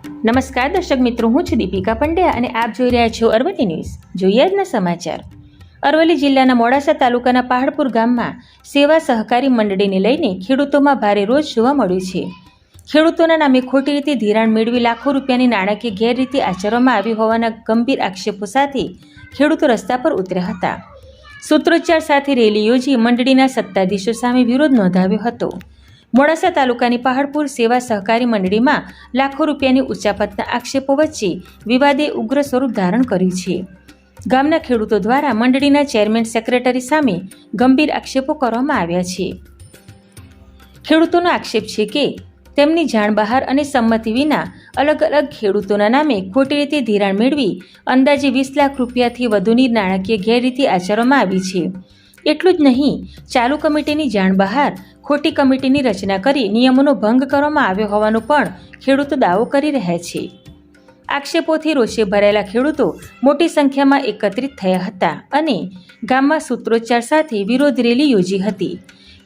નમસ્કાર દર્શક મિત્રો, હું છું દીપિકા પંડ્યા અને આપ જોઈ રહ્યા છો અરવલ્લી ન્યૂઝ. જોઈએ આજના સમાચાર. અરવલ્લી જિલ્લાના મોડાસા તાલુકાના પહાડપુર ગામમાં સેવા સહકારી મંડળીને લઈને ખેડૂતોમાં ભારે રોષ જોવા મળ્યો છે. ખેડૂતોના નામે ખોટી રીતે ધિરાણ મેળવી લાખો રૂપિયાની નાણાકીય ગેરરીતિ આચરવામાં આવી હોવાના ગંભીર આક્ષેપો સાથે ખેડૂતો રસ્તા પર ઉતર્યા હતા. સૂત્રોચ્ચાર સાથે રેલી યોજી મંડળીના સત્તાધીશો સામે વિરોધ નોંધાવ્યો હતો. મોડાસા તાલુકાની પહાડપુર સેવા સહકારી મંડળીમાં લાખો રૂપિયાની ઉચાપતના આક્ષેપો વચ્ચે વિવાદે ઉગ્ર સ્વરૂપ ધારણ કર્યું છે. ગામના ખેડૂતો દ્વારા મંડળીના ચેરમેન સેક્રેટરી સામે ગંભીર આક્ષેપો કરવામાં આવ્યા છે. ખેડૂતોનો આક્ષેપ છે કે તેમની જાણ બહાર અને સંમતિ વિના અલગ અલગ ખેડૂતોના નામે ખોટી રીતે ધિરાણ મેળવી અંદાજે 20 લાખ રૂપિયાથી વધુની નાણાકીય ગેરરીતિ આચરવામાં આવી છે. એટલું જ નહીં, ચાલુ કમિટીની જાણ બહાર ખોટી કમિટીની રચના કરી નિયમોનો ભંગ કરવામાં આવ્યો હોવાનો પણ ખેડૂતો દાવો કરી રહ્યા છે. આક્ષેપોથી રોષે ભરાયેલા ખેડૂતો મોટી સંખ્યામાં એકત્રિત થયા હતા અને ગામમાં સૂત્રોચ્ચાર સાથે વિરોધ રેલી યોજી હતી.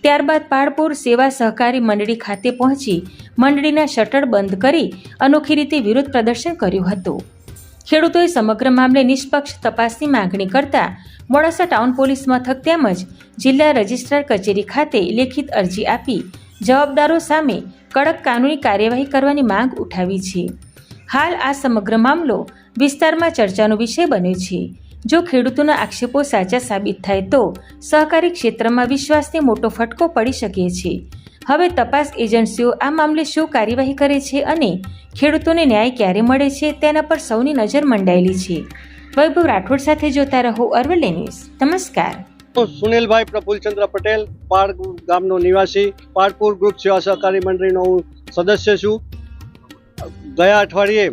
ત્યારબાદ પહાડપુર સેવા સહકારી મંડળી ખાતે પહોંચી મંડળીના શટર બંધ કરી અનોખી રીતે વિરોધ પ્રદર્શન કર્યું હતું. ખેડૂતોએ સમગ્ર મામલે નિષ્પક્ષ તપાસની માંગણી કરતા મોડાસા ટાઉન પોલીસ મથક તેમજ જિલ્લા રજિસ્ટ્રાર કચેરી ખાતે લેખિત અરજી આપી જવાબદારો સામે કડક કાનૂની કાર્યવાહી કરવાની માંગ ઉઠાવી છે. હાલ આ સમગ્ર મામલો વિસ્તારમાં ચર્ચાનો વિષય બન્યો છે. જો ખેડૂતોના આક્ષેપો સાચા સાબિત થાય તો સહકારી ક્ષેત્રમાં વિશ્વાસને મોટો ફટકો પડી શકે છે. હવે તપાસ એજન્સીઓ આ મામલે શું કાર્યવાહી કરે છે અને ખેડૂતોને ન્યાય ક્યારે મળે છે તેના પર સૌની નજર મંડાયેલી છે. વૈભવ રાઠોડ સાથે જોતા રહો અરવલ્લી ન્યૂઝ. નમસ્કાર. સુનિલભાઈ પ્રફુલચંદ્ર પટેલ, પાડ ગામનો નિવાસી, પાડપુર ગ્રુપ સેવા સહકારી મંડળીનો હું સદસ્ય છું. ગયા અઠવાડિયે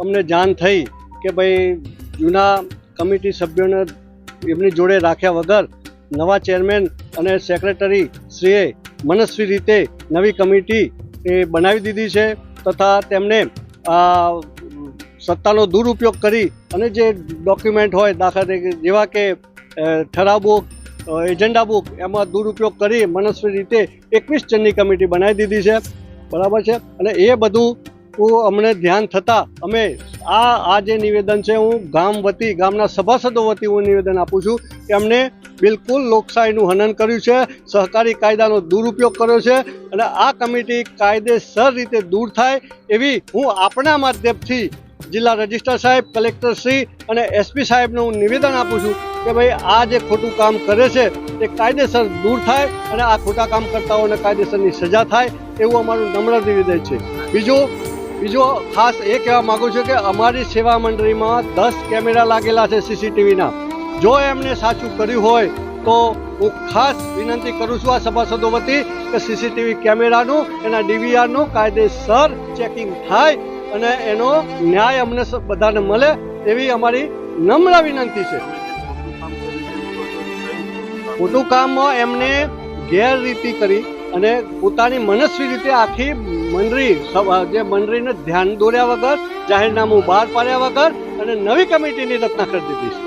અમને જાણ થઈ કે ભાઈ જૂના કમિટી સભ્યોને એમની જોડે રાખ્યા વગર નવા ચેરમેન અને સેક્રેટરી શ્રીએ મનસ્વી રીતે નવી કમિટી બનાવી દીધી છે તથા તેમને સત્તાનો દુરુપયોગ કરી અને જે ડોક્યુમેન્ટ હોય દાખલા તરીકે જેવા કે ઠરાવ બુક, એજન્ડા બુક, એમાં દુરુપયોગ કરી મનસ્વી રીતે 21 જણની કમિટી બનાવી દીધી છે. બરાબર છે. અને એ બધું અમને ધ્યાન થતાં અમે આ જે નિવેદન છે હું ગામ વતી, ગામના સભાસદો વતી હું નિવેદન આપું છું કે અમને બિલકુલ લોકશાહીનું હનન કર્યું છે, સહકારી કાયદાનો દુરુપયોગ કર્યો છે અને આ કમિટી કાયદેસર રીતે દૂર થાય એવી હું આપણા માધ્યમથી જિલ્લા રજિસ્ટ્રાર સાહેબ, કલેક્ટર શ્રી અને એસપી સાહેબને હું નિવેદન આપું છું કે ભાઈ આ જે ખોટું કામ કરે છે તે કાયદેસર દૂર થાય અને આ ખોટા કામ કરતાઓને કાયદેસરની સજા થાય એવું અમારું નમ્ર નિવેદન છે. બીજો ખાસ એ કહેવા માગું છું કે અમારી સેવા મંડળીમાં 10 કેમેરા લાગેલા છે સીસીટીવીના. જો એમને સાચું કર્યું હોય તો હું ખાસ વિનંતી કરું છું આ સભાસદો વતી કે સીસીટીવી કેમેરાનું, એના ડીવીઆરનું કાયદેસર ચેકિંગ થાય અને એનો ન્યાય અમને બધાને મળે એવી અમારી નમ્ર વિનંતી છે. ખોટું કામમાં એમને ગેરરીતિ કરી અને પોતાની મનસ્વી રીતે આખી મંડળી જે મંડળીને ધ્યાન દોર્યા વગર, જાહેરનામું બહાર પાડ્યા વગર અને નવી કમિટીની રચના કરી દીધી છે.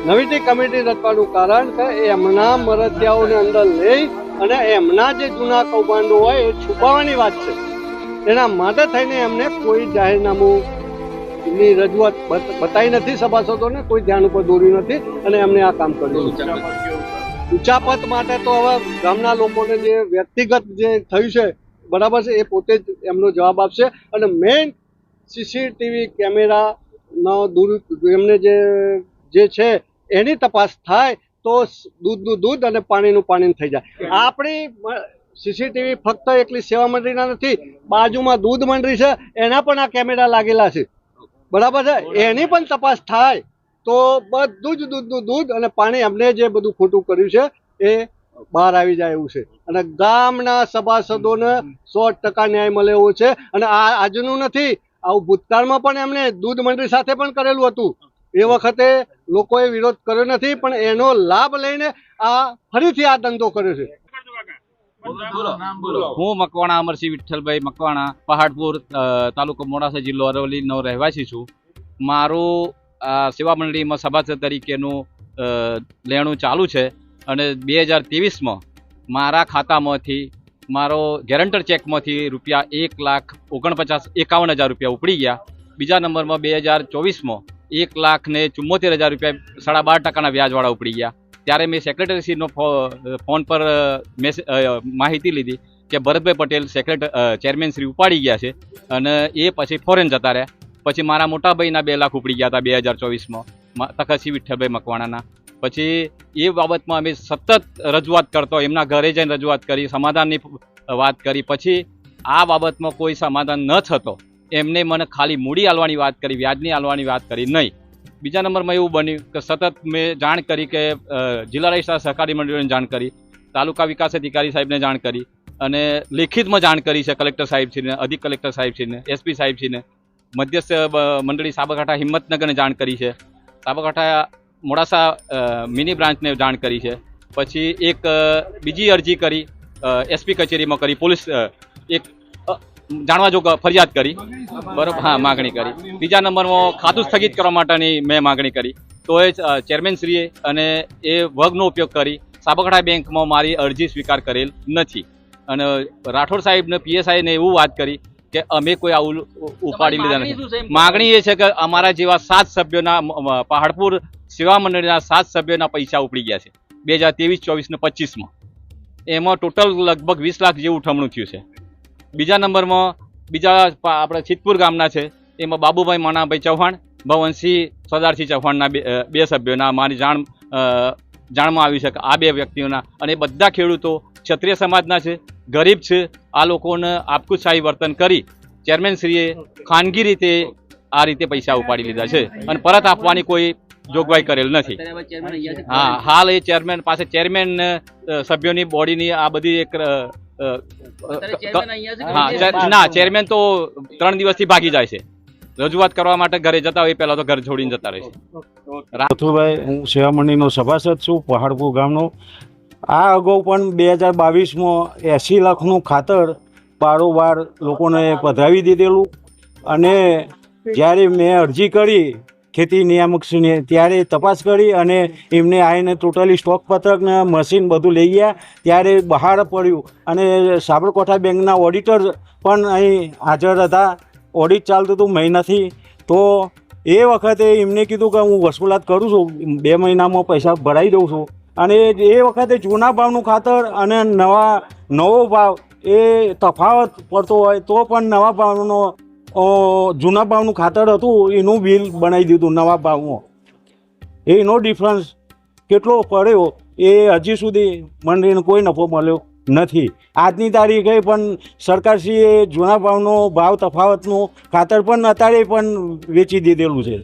નવી કમિટી રચવાનું કારણ કે એમના મરતિયાઓને અંદર લઈ અને એમના જે જૂના કૌભાંડો હોય એ છુપાવવાની વાત છે. એના માટે થઈને એમને કોઈ જાહેરનામું ની રજૂઆત બતાવી નથી, સભાસદોને કોઈ ધ્યાન ઉપર દોર્યું નથી અને એમને આ કામ કર્યું. ઉચાપત માટે તો હવે ગામના લોકોને જે વ્યક્તિગત જે થયું છે બરાબર છે એ પોતે જ એમનો જવાબ આપશે. અને મેઇન સીસીટીવી કેમેરાનો એમને જે છે એની તપાસ થાય તો દૂધનું દૂધ અને પાણીનું પાણી થઈ જાય. આપણી સીસીટીવી ફક્ત એકલી સેવા મંડળીના નથી, બાજુમાં દૂધ મંડળી છે એના પણ આ કેમેરા લાગેલા છે. બરાબર છે. એની પણ તપાસ થાય તો બધું જ દૂધનું દૂધ અને પાણી અમને જે બધું ખોટું કર્યું છે એ બહાર આવી જાય એવું છે. અને ગામના સભાસદોને 100% ન્યાય મળે એવું છે. અને આ આજનું નથી, આવું ભૂતકાળમાં પણ એમને દૂધ મંડળી સાથે પણ કરેલું હતું. એ વખતે લોકોએ વિરોધ કર્યો નથી પણ એનો લાભ લઈને આ ફરીથી આ ધંધો કર્યો છે. હું મકવાણા અમરસિંહ વિઠ્ઠલભાઈ મકવાણા, પહાડપુર, તાલુકો મોડાસા, જિલ્લો અરવલ્લીનો રહેવાસી છું. મારું સેવા મંડળીમાં સભાસદ તરીકેનું લેણું ચાલુ છે અને 2023માં મારા ખાતામાંથી મારો ગેરંટર ચેકમાંથી રૂપિયા 1,49,51,000 રૂપિયા ઉપડી ગયા. બીજા નંબરમાં 2024માં 1,74,000 રૂપિયા 12.5% વ્યાજવાળા ઉપડી ગયા. ત્યારે મેં સેક્રેટરીશ્રીનો ફોન પર માહિતી લીધી કે ભરતભાઈ પટેલ ચેરમેન શ્રી ઉપાડી ગયા છે અને એ પછી ફોરેન જતા રહ્યા. પછી મારા મોટા ભાઈના 2 લાખ ઉપડી ગયા હતા 2024માં તખતસિંહ વિઠ્ઠલભાઈ મકવાણાના. પછી એ બાબતમાં અમે સતત રજૂઆત કરતો, એમના ઘરે જઈને રજૂઆત કરી, સમાધાનની વાત કરી. પછી આ બાબતમાં કોઈ સમાધાન ન થતો એમને મને ખાલી મૂડી આલવાની વાત કરી, વ્યાજની આલવાની વાત કરી નહીં. બીજા નંબરમાં એવું બન્યું કે સતત મેં જાણ કરી કે જિલ્લા રજિસ્ટ્રાર સહકારી મંડળીઓને જાણ કરી, તાલુકા વિકાસ અધિકારી સાહેબને જાણ કરી અને લેખિતમાં જાણ કરી છે કલેક્ટર સાહેબશ્રીને, અધિક કલેક્ટર સાહેબશ્રીને, એસપી સાહેબશ્રીને. મધ્યસ્થ મંડળી સાબરકાંઠા હિંમતનગરને જાણ કરી છે, સાબરકાંઠા મોડાસા મિની બ્રાન્ચને જાણ કરી છે. પછી એક બીજી અરજી કરી એસપી કચેરીમાં કરી, પોલીસ એક જાણવા જોગ ફરિયાદ કરી, બરાબર, હા, માગણી કરી. બીજા નંબરમાં ખાતું સ્થગિત કરવા માટેની મેં માગણી કરી, તો એ ચેરમેનશ્રીએ અને એ વર્ગનો ઉપયોગ કરી સાબરકાંઠા બેંકમાં મારી અરજી સ્વીકાર કરેલ નથી. અને રાઠોડ સાહેબને પીએસઆઈને એવું વાત કરી કે અમે કોઈ આવું ઉપાડી લીધા નથી. માગણી એ છે કે અમારા જેવા 7 સભ્યોના પહાડપુર સેવા મંડળીના 7 સભ્યોના પૈસા ઉપડી ગયા છે 2023, 24 ને 25માં. એમાં ટોટલ લગભગ 20 લાખ જેવું ઉઠમણું થયું છે. બીજા નંબરમાં બીજા આપણે સિદ્ધપુર ગામના છે, એમાં બાબુભાઈ માનાભાઈ ચૌહાણ, ભવનસિંહ સરદારસિંહ ચૌહાણના 2 સભ્યોના મારી જાણમાં આવ્યું છે કે આ 2 વ્યક્તિઓના, અને બધા ખેડૂતો ક્ષત્રિય સમાજના છે, ગરીબ છે. આ લોકોને આપખુદશાહી વર્તન કરી ચેરમેનશ્રીએ ખાનગી રીતે આ રીતે પૈસા ઉપાડી લીધા છે અને પરત આપવાની કોઈ જોગવાઈ કરેલ નથી. હા, હાલ એ ચેરમેન પાસે ચેરમેન સભ્યોની બોડીની આ બધી એક ના, ચેરમેન તો 3 દિવસથી ભાગી જાય છે. રજૂઆત કરવા માટે ઘરે જતા હોય પહેલા તો ઘર છોડીને જતા રહે છે. મથુરભાઈ, હું સેવા મંડળીનો સભાસદ છું, પહાડપુર ગામનો. આ અગાઉ પણ 2022માં 80 લાખનું ખાતર બારોબાર લોકોને પધરાવી દીધેલું. અને જ્યારે મેં અરજી કરી ખેતી નિયામકશ્રીને, ત્યારે તપાસ કરી અને એમને આવીને ટોટલી સ્ટોક પત્રકને મશીન બધું લઈ ગયા. ત્યારે બહાર પડ્યું અને સાબરકાંઠા બેંકના ઓડિટર પણ અહીં હાજર હતા. ઓડિટ ચાલતું હતું મહિનાથી. તો એ વખતે એમને કીધું કે હું વસૂલાત કરું છું, 2 મહિનામાં પૈસા ભરાઈ દઉં છું. અને એ વખતે જૂના ભાવનું ખાતર અને નવો ભાવ એ તફાવત પડતો હોય તો પણ નવા ભાવનો જૂના ભાવનું ખાતર હતું એનું બિલ બનાવી દીધું નવા ભાવમાં. એનો ડિફરન્સ કેટલો પડ્યો એ હજી સુધી મંડળીને કોઈ નફો મળ્યો નથી. આજની તારીખે પણ સરકારશ્રીએ જૂના ભાવનો ભાવ તફાવતનું ખાતર પણ અત્યારે પણ વેચી દીધેલું છે.